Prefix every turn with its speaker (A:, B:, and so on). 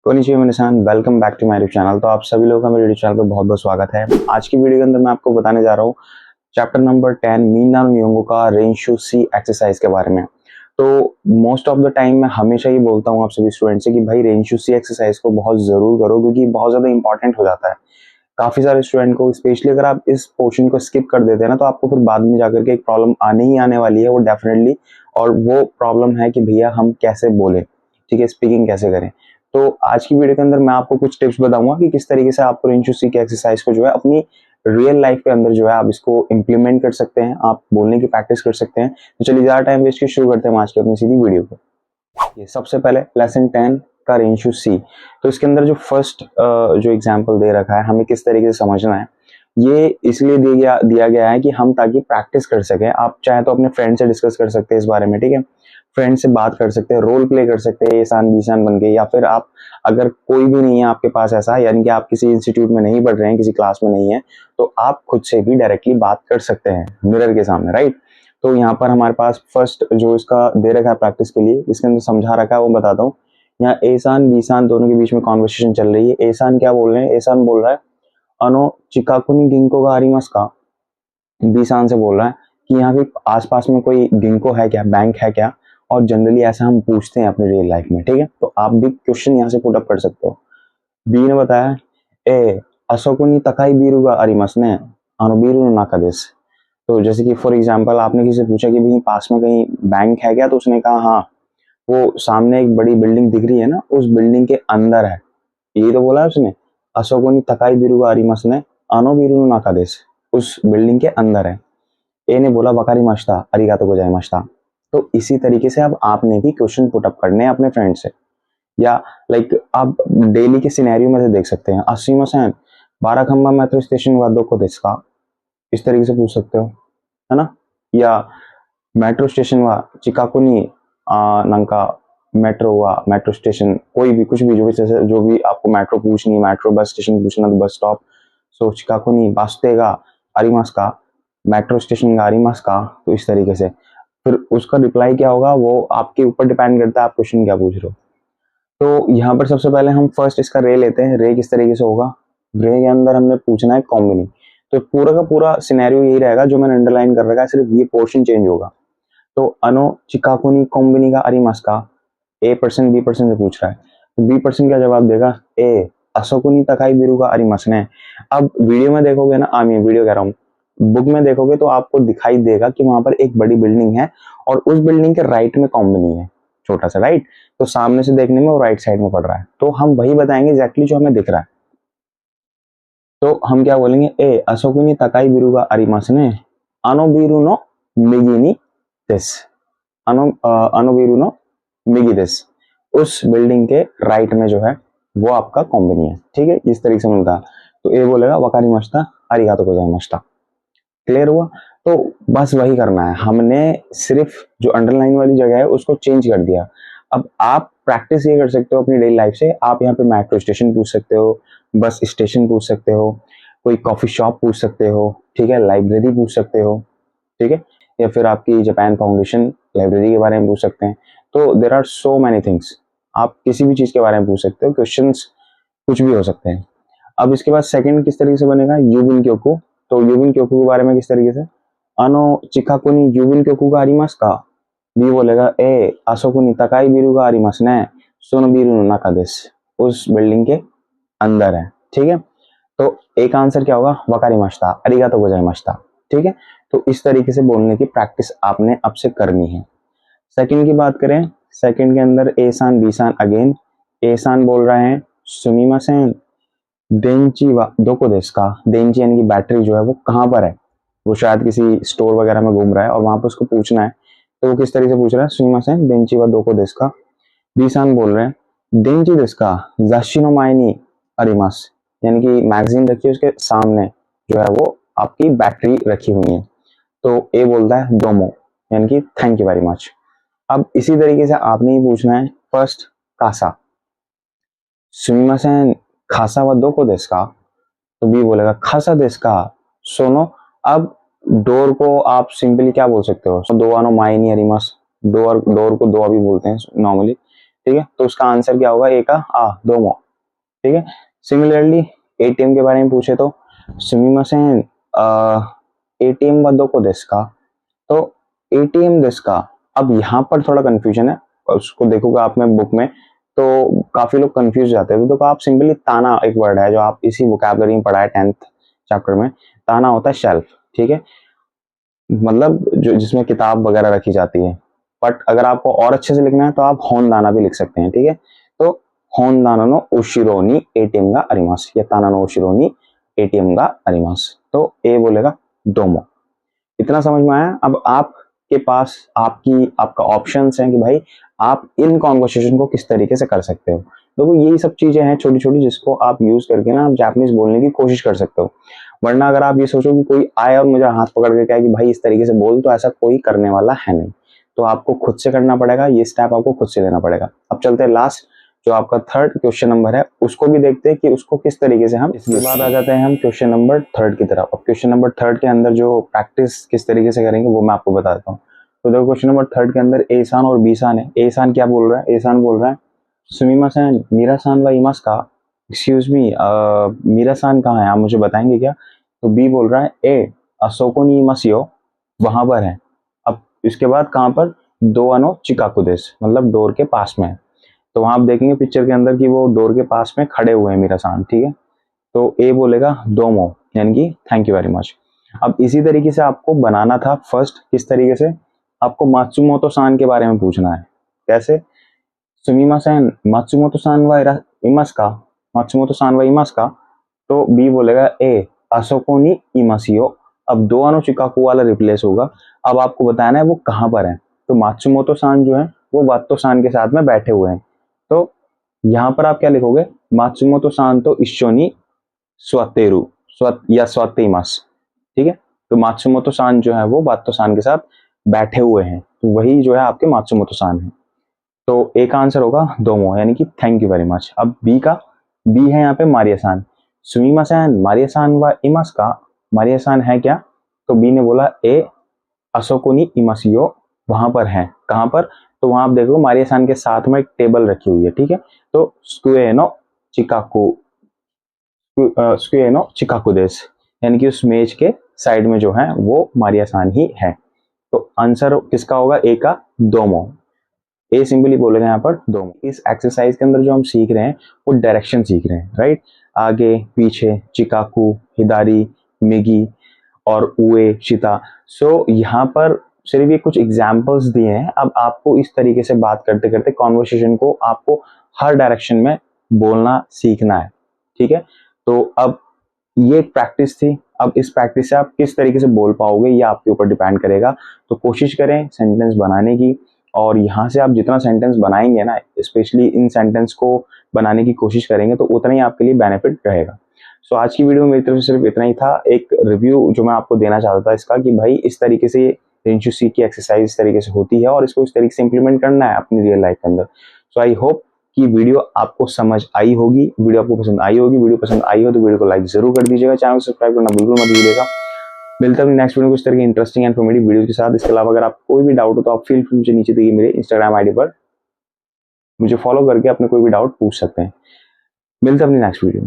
A: Konnichiwa मिनासान, welcome back to my YouTube channel. तो आप सभी लोगों का मेरे यूट्यूब चैनल पे बहुत बहुत स्वागत है। आज की वीडियो के अंदर मैं आपको बताने जा रहा हूँ चैप्टर नंबर 10 मीना नियोंगो का रेंशु सी एक्सरसाइज के बारे में। तो मोस्ट ऑफ द टाइम मैं हमेशा ही बोलता हूँ आप सभी स्टूडेंट से कि भाई रेंशु सी एक्सरसाइज को बहुत जरूर करो, क्योंकि बहुत ज्यादा इंपॉर्टेंट हो जाता है काफी सारे स्टूडेंट को। स्पेशली अगर आप इस पोर्शन को स्किप कर देते हैं ना, तो आपको फिर बाद में जाकर के एक प्रॉब्लम आने ही आने वाली है वो डेफिनेटली। और वो प्रॉब्लम है कि भैया हम कैसे बोले, ठीक है, स्पीकिंग कैसे करें। तो आज की वीडियो के अंदर मैं आपको कुछ टिप्स बताऊंगा कि किस तरीके से आप रेंशु सी के एक्सरसाइज को जो है अपनी रियल लाइफ के अंदर जो है आप इसको इंप्लीमेंट कर सकते हैं, आप बोलने की प्रैक्टिस कर सकते हैं। तो चलिए ज्यादा टाइम वेस्ट के शुरू करते हैं आज की अपनी सीधी वीडियो को। ये सबसे पहले लेसन 10 का रेंशु सी। तो इसके अंदर जो फर्स्ट जो एग्जांपल दे रखा है हमें किस तरीके से समझना है, ये इसलिए दिया गया है कि हम ताकि प्रैक्टिस कर सकें। आप चाहे तो अपने फ्रेंड से डिस्कस कर सकते हैं इस बारे में, ठीक है, फ्रेंड से बात कर सकते हैं, रोल प्ले कर सकते हैं एहसान बीसान बन के। या फिर आप अगर कोई भी नहीं है आपके पास ऐसा, यानी कि आप किसी इंस्टीट्यूट में नहीं पढ़ रहे हैं, किसी क्लास में नहीं है, तो आप खुद से भी डायरेक्टली बात कर सकते हैं मिरर के सामने, राइट। तो यहाँ पर हमारे पास फर्स्ट जो इसका दे रखा है प्रैक्टिस के लिए, इसके अंदर समझा रखा है वो बताता हूँ। यहाँ एहसान बीसान दोनों के बीच में कॉन्वर्सेशन चल रही है। एहसान क्या बोल रहे हैं, एहसान बोल रहा है अनो चिकाकुनी गिंको का आरिमास का। बीसान से बोल रहा है कि यहाँ पे आसपास में कोई गिंको है क्या, बैंक है क्या। और जनरली ऐसा हम पूछते हैं अपनी रियल लाइफ में, ठीक है। तो आप भी क्वेश्चन यहाँ से पुटअप कर सकते हो। बी ने बताया ए असोकुनी तकाई बीरू का आरिमास ने अनो बीरू नाका देस। तो जैसे कि फॉर एग्जांपल आपने किसी से पूछा कि भाई पास में कहीं बैंक है क्या, तो उसने कहा हाँ, वो सामने एक बड़ी बिल्डिंग दिख रही है ना, उस बिल्डिंग के अंदर है। यही तो बोला है उसने, अशोकोनी तकाई बिरु आरिमस ने अनो बिरु नाका देस, उस बिल्डिंग के अंदर है। ए ने बोला वकारी मस्ता अरिगातो गोजाइमाशिता। तो इसी तरीके से अब आपने भी क्वेश्चन पुट अप करने हैं अपने फ्रेंड से, या लाइक आप डेली के सिनेरियो में से देख सकते हैं। अस्सीमसेन 12 खंबा मेट्रो स्टेशन वादो को देस्का, इस तरीके से पूछ सकते हो, है ना। या मेट्रो स्टेशन वा चिकाको नी नंका मेट्रो वा मेट्रो स्टेशन, कोई भी कुछ भी जो भी आपको मेट्रो पूछनी, मेट्रो बस स्टेशन पूछना, तो बस स्टॉप। सो चिकाको नी बास्तेगा आरिमास का, मेट्रो स्टेशन का आरिमास का। तो इस तरीके से फिर उसका रिप्लाई क्या होगा वो आपके ऊपर डिपेंड करता है आप क्वेश्चन क्या पूछ रहे हो। तो यहाँ पर सबसे पहले हम फर्स्ट इसका रे लेते हैं। रे किस तरीके से होगा, रे के अंदर हमने पूछना है कॉम्बिनी। तो पूरा का पूरा सिनेरियो यही रहेगा जो मैंने अंडरलाइन कर रखा है, सिर्फ ये पोर्शन चेंज होगा। तो अनो चिकाकुनी कोम्बिनी का अरिमास का, ए पर्सन बी पर्सन से पूछ रहा है, तो बी पर्सन क्या जवाब देगा, ए अशोकुनी तकाई बिरु का अरिमास ने। अब वीडियो में देखोगे ना, मैं वीडियो कह रहा हूँ, बुक में देखोगे तो आपको दिखाई देगा कि वहां पर एक बड़ी बिल्डिंग है और उस बिल्डिंग के राइट में कोम्बिनी है, छोटा सा, राइट। तो सामने से देखने में वो राइट साइड में पड़ रहा है, तो हम वही बताएंगे एग्जैक्टली जो हमें दिख रहा है। तो हम क्या बोलेंगे, ए अशोकुनी तकाई बिरु का अरिमास ने अनो बिरु नो मिगिनी दिस, अनु नो मिगी दिस, उस बिल्डिंग के राइट में जो है वो आपका कॉम्बिनी है, ठीक है। इस तरीके से मिलता है। तो ए बोलेगा वकारी मस्ता अरिगातो गोजाइमाशिता। क्लियर हुआ। तो बस वही करना है हमने, सिर्फ जो अंडरलाइन वाली जगह है उसको चेंज कर दिया। अब आप प्रैक्टिस ये कर सकते हो अपनी डेली लाइफ से। आप यहाँ पे मेट्रो स्टेशन पूछ सकते हो, बस स्टेशन पूछ सकते हो, कोई कॉफी शॉप पूछ सकते हो, ठीक है, लाइब्रेरी पूछ सकते हो, ठीक है, या फिर आपकी जापान फाउंडेशन लाइब्रेरी के बारे में पूछ सकते हैं। तो there are so many things, आप किसी भी चीज के बारे में पूछ सकते हो, क्वेश्चंस कुछ भी हो सकते हैं। अब इसके बाद सेकंड किस तरीके से बनेगा, यूबिन क्योकू। तो यूबिन क्योकू के बारे में किस तरीके से, अनो चिकाकुनी यूबिन क्योकू का आरिमास का। बी बोलेगा ए आसोकुनी तकाई बिरु का आरिमास ने सोनो बिरु नाका देस, उस बिल्डिंग के अंदर है, ठीक है। तो एक आंसर क्या होगा, वकारिमाशिता अरिगातो गोजाइमाशिता, ठीक है। तो इस तरीके से बोलने की प्रैक्टिस आपने अब से करनी है। सेकंड की बात करें, सेकंड के अंदर एसान बीसान अगेन। एसान बोल रहे हैं सुमिमासेन देंची वा दोको देस का। देंची यानी कि बैटरी जो है वो कहाँ पर है, वो शायद किसी स्टोर वगैरह में घूम रहा है और वहां पर उसको पूछना है। तो वो किस तरीके से पूछ रहा है, सुमिमासेन देंची वा दोको देस का। बीसान बोल रहे हैं देंची देस का जाशिनो मायनी अरिमास, यानी कि मैगजीन रखी है उसके सामने जो है वो आपकी बैटरी रखी हुई है। तो ए बोलता है डोमो, यानी कि थैंक यू वेरी मच। अब इसी तरीके से आपने ही पूछना है फर्स्ट कासा, सुमिमासेन खासा व दो को देस का। तो बी बोलेगा खासा देस का सोनो। अब डोर को आप सिंपली क्या बोल सकते हो, दो आनो माई नहीं अरिमास, डोर डोर को दो भी बोलते हैं नॉर्मली, ठीक है, तो उसका आंसर क्या होगा, ए का आ दोमो, ठीक है। सिमिलरली एटीएम के बारे में पूछे तो सुमिमासेन एटीएम वा दोको देसु का, तो एटीएम देसु का, अब यहाँ पर थोड़ा कंफ्यूजन है, उसको देखोगे आप में बुक में तो काफी लोग कंफ्यूज जाते हैं। तो आप सिंपली ताना एक वर्ड है जो आप इसी वोकैबुलरी में पढ़ा है 10th चैप्टर में, ताना होता है शेल्फ, ठीक है, मतलब जो जिसमें किताब वगैरह रखी जाती है। बट अगर आपको और अच्छे से लिखना है तो आप होनदाना भी लिख सकते हैं, ठीक है। तो होनदाना नो उशिरो नी एटीएम गा अरिमास, या ताना नो उशिरो नी एटीएम गा अरिमास, तो ए बोलेगा दोमो। इतना समझ में आया। अब आपके पास आपका ऑप्शंस हैं कि भाई आप इन कॉन्वर्सेशन को किस तरीके से कर सकते हो। देखो यही सब चीजें हैं छोटी छोटी जिसको आप यूज करके ना आप जापानीज बोलने की कोशिश कर सकते हो। वरना अगर आप ये सोचो कि कोई आए और मुझे हाथ पकड़ के कहे कि भाई इस तरीके से बोल, तो ऐसा कोई करने वाला है नहीं। तो आपको खुद से करना पड़ेगा, ये स्टेप आपको खुद से लेना पड़ेगा। अब चलते हैं लास्ट जो आपका थर्ड क्वेश्चन नंबर है, उसको भी देखते हैं कि उसको किस तरीके से हम, इसके बाद आ जाते हैं हम क्वेश्चन नंबर थर्ड की तरफ। अब क्वेश्चन नंबर थर्ड के अंदर जो प्रैक्टिस किस तरीके से करेंगे वो मैं आपको बता देता हूँ। तो देखो क्वेश्चन नंबर थर्ड के अंदर ए सान और बी सान है। ए सान क्या बोल रहा है, ए सान बोल रहा है सुमिमा सान मीरा सान व इमास का, एक्सक्यूज मी मीरा सान कहाँ है, आप मुझे बताएंगे क्या। तो बी बोल रहा है ए अशोको नी इमासियो, वहां पर है। अब इसके बाद कहाँ पर, दो अनो चिकाकू देश, मतलब डोर के पास में है। तो वहां आप देखेंगे पिक्चर के अंदर कि वो डोर के पास में खड़े हुए हैं मीरा सान, ठीक है। तो ए बोलेगा दोमो, यानी कि थैंक यू वेरी मच। अब इसी तरीके से आपको बनाना था फर्स्ट, किस तरीके से, आपको मात्सुमोतो सान के बारे में पूछना है। कैसे, सुमिमासेन मात्सुमोतो सान वा इमास का, मात्सुमोतो सान वा इमास का, तो बी बोलेगा ए अशोको नी इमासियो। अब दो अनो चिकाकू वाला रिप्लेस होगा। अब आपको बताना है वो कहाँ पर है। तो मात्सुमोतो सान जो है वो वात्तो सान के साथ में बैठे हुए हैं। तो यहाँ पर आप क्या लिखोगे, मात्सुमोतो सान तो इश्चोनी स्वातेरु या स्वातेइमास, ठीक है। तो मात्सुमोतो सान जो है वो वात्तो सान के साथ बैठे हुए हैं, तो वही जो है आपके मात्सुमोतो सान है। तो ए का आंसर होगा दोमो, यानी कि थैंक यू वेरी मच। अब बी का, बी है यहाँ पे मारिया सान, सुमिमासेन मारिया सान व इमास का, मारिया सान है क्या। तो बी ने बोला ए अशोको नी इमासियो, वहां पर है, कहां पर, तो वहां आप देखो मारिया सान के साथ में एक टेबल रखी हुई है, ठीक है। तो स्क्वे नो चिकाकू, स्क्वे नो चिकाकू देश, यानी कि उस मेज के साइड में जो है वो मारिया सान ही है। तो आंसर किसका होगा, ए का दोमो। ए सिंपली बोलेगा यहाँ पर दोमो। इस एक्सरसाइज के अंदर जो हम सीख रहे हैं वो डायरेक्शन सीख रहे हैं, राइट। आगे पीछे, चिकाकू, हिदारी, मिगी और उए, शिता। सो यहाँ पर सिर्फ ये कुछ एग्जाम्पल्स दिए हैं। अब आपको इस तरीके से बात करते करते कॉन्वर्सेशन को आपको हर डायरेक्शन में बोलना सीखना है, ठीक है। तो अब ये प्रैक्टिस थी। अब इस प्रैक्टिस से आप किस तरीके से बोल पाओगे ये आपके ऊपर डिपेंड करेगा। तो कोशिश करें सेंटेंस बनाने की, और यहाँ से आप जितना सेंटेंस बनाएंगे ना, स्पेशली इन सेंटेंस को बनाने की कोशिश करेंगे, तो उतना ही आपके लिए बेनिफिट रहेगा। सो आज की वीडियो में मेरी तरफ से सिर्फ इतना ही था, एक रिव्यू जो मैं आपको देना चाहता था इसका, कि भाई इस तरीके से रेंशु सी की एक्सरसाइज इस तरीके से होती है और इसको इस तरीके से इंप्लीमेंट करना है अपनी रियल लाइफ के अंदर। सो आई होप कि वीडियो आपको समझ आई होगी, वीडियो आपको पसंद आई होगी। वीडियो पसंद आई हो तो वीडियो को लाइक जरूर कर दीजिएगा, चैनल को सब्सक्राइब करना बिल्कुल मत भूलिएगा। मिलता है नेक्स्ट वीडियो को इस तरह की इंटरेस्टिंग एंड इन्फॉर्मेटिव वीडियो के साथ। इसके अलावा अगर आपको कोई भी डाउट हो तो आप फील फ्री मुझे नीचे दिए मेरे इंस्टाग्राम आईडी पर मुझे फॉलो करके अपने कोई भी डाउट पूछ सकते हैं। मिलते हैं अपनी नेक्स्ट वीडियो में।